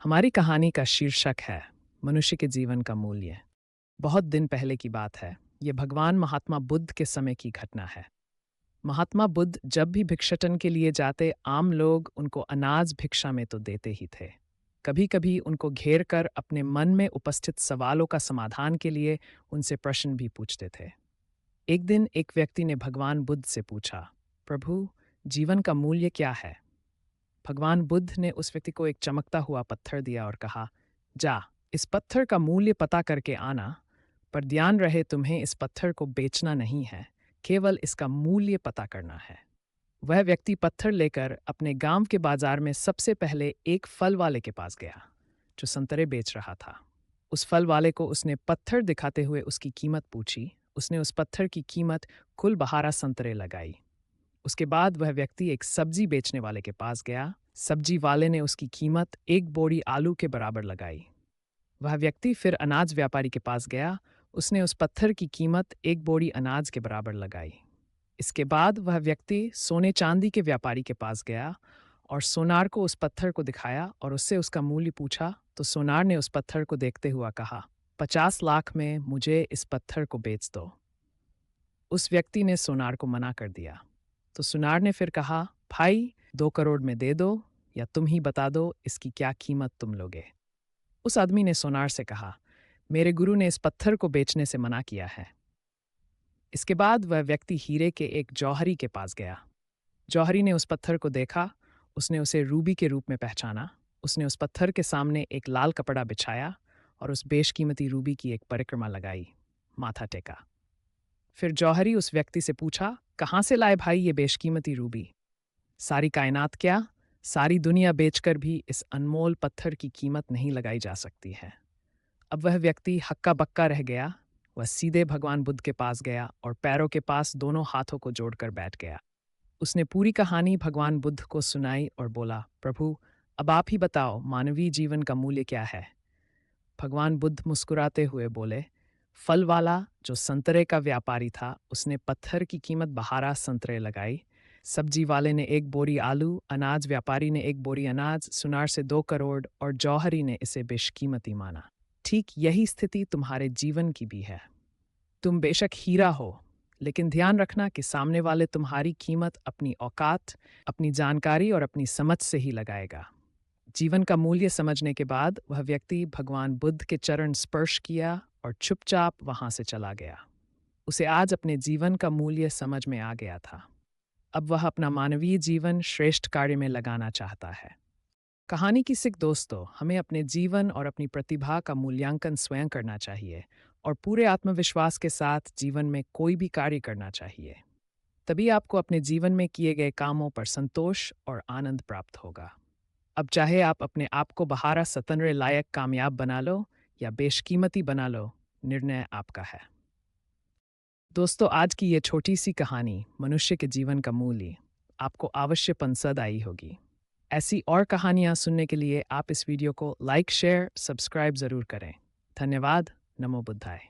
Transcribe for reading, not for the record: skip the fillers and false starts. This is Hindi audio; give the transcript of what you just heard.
हमारी कहानी का शीर्षक है मनुष्य के जीवन का मूल्य। बहुत दिन पहले की बात है। ये भगवान महात्मा बुद्ध के समय की घटना है। महात्मा बुद्ध जब भी भिक्षाटन के लिए जाते, आम लोग उनको अनाज भिक्षा में तो देते ही थे। कभी कभी उनको घेर कर अपने मन में उपस्थित सवालों का समाधान के लिए उनसे प्रश्न भी पूछते थे। एक दिन एक व्यक्ति ने भगवान बुद्ध से पूछा, प्रभु, जीवन का मूल्य क्या है? भगवान बुद्ध ने उस व्यक्ति को एक चमकता हुआ पत्थर दिया और कहा, जा, इस पत्थर का मूल्य पता करके आना, पर ध्यान रहे तुम्हें इस पत्थर को बेचना नहीं है, केवल इसका मूल्य पता करना है। वह व्यक्ति पत्थर लेकर अपने गांव के बाजार में सबसे पहले एक फल वाले के पास गया, जो संतरे बेच रहा था। उस फल वाले को उसने पत्थर दिखाते हुए उसकी कीमत पूछी। उसने उस पत्थर की कीमत कुल 12 संतरे लगाई। उसके बाद वह व्यक्ति एक सब्जी बेचने वाले के पास गया। सब्जी वाले ने उसकी कीमत एक बोरी आलू के बराबर लगाई। वह व्यक्ति फिर अनाज व्यापारी के पास गया। उसने उस पत्थर की कीमत एक बोरी अनाज के बराबर लगाई। इसके बाद वह व्यक्ति सोने चांदी के व्यापारी के पास गया और सोनार को उस पत्थर को दिखाया और उससे उसका मूल्य पूछा। तो सोनार ने उस पत्थर को देखते हुआ कहा, 50 लाख में मुझे इस पत्थर को बेच दो। उस व्यक्ति ने सोनार को मना कर दिया। तो सुनार ने फिर कहा, भाई, 2 करोड़ में दे दो, या तुम ही बता दो इसकी क्या कीमत तुम लोगे। उस आदमी ने सोनार से कहा, मेरे गुरु ने इस पत्थर को बेचने से मना किया है। इसके बाद वह व्यक्ति हीरे के एक जौहरी के पास गया। जौहरी ने उस पत्थर को देखा। उसने उसे रूबी के रूप में पहचाना। उसने उस पत्थर के सामने एक लाल कपड़ा बिछाया और उस बेशकीमती रूबी की एक परिक्रमा लगाई, माथा टेका। फिर जौहरी उस व्यक्ति से पूछा, कहाँ से लाए भाई ये बेशकीमती रूबी? सारी कायनात क्या, सारी दुनिया बेचकर भी इस अनमोल पत्थर की कीमत नहीं लगाई जा सकती है। अब वह व्यक्ति हक्का बक्का रह गया। वह सीधे भगवान बुद्ध के पास गया और पैरों के पास दोनों हाथों को जोड़कर बैठ गया। उसने पूरी कहानी भगवान बुद्ध को सुनाई और बोला, प्रभु, अब आप ही बताओ, मानवीय जीवन का मूल्य क्या है? भगवान बुद्ध मुस्कुराते हुए बोले, फल वाला जो संतरे का व्यापारी था, उसने पत्थर की कीमत 12 संतरे लगाई। सब्जी वाले ने एक बोरी आलू, अनाज व्यापारी ने एक बोरी अनाज, सुनार से 2 करोड़ और जौहरी ने इसे बेशकीमती माना। ठीक यही स्थिति तुम्हारे जीवन की भी है। तुम बेशक हीरा हो, लेकिन ध्यान रखना कि सामने वाले तुम्हारी कीमत अपनी औकात, अपनी जानकारी और अपनी समझ से ही लगाएगा। जीवन का मूल्य समझने के बाद वह व्यक्ति भगवान बुद्ध के चरण स्पर्श किया और चुपचाप वहां से चला गया। उसे आज अपने जीवन का मूल्य समझ में आ गया था। अब वह अपना मानवीय जीवन श्रेष्ठ कार्य में लगाना चाहता है। कहानी की सीख, दोस्तों, हमें अपने जीवन और अपनी प्रतिभा का मूल्यांकन स्वयं करना चाहिए और पूरे आत्मविश्वास के साथ जीवन में कोई भी कार्य करना चाहिए। तभी आपको अपने जीवन में किए गए कामों पर संतोष और आनंद प्राप्त होगा। अब चाहे आप अपने आप को 12 सतनरे लायक कामयाब बना लो या बेशकीमती बना लो, निर्णय आपका है। दोस्तों, आज की ये छोटी सी कहानी मनुष्य के जीवन का मूल्य आपको अवश्य पसंद आई होगी। ऐसी और कहानियाँ सुनने के लिए आप इस वीडियो को लाइक, शेयर, सब्सक्राइब ज़रूर करें। धन्यवाद। नमो बुद्धाय।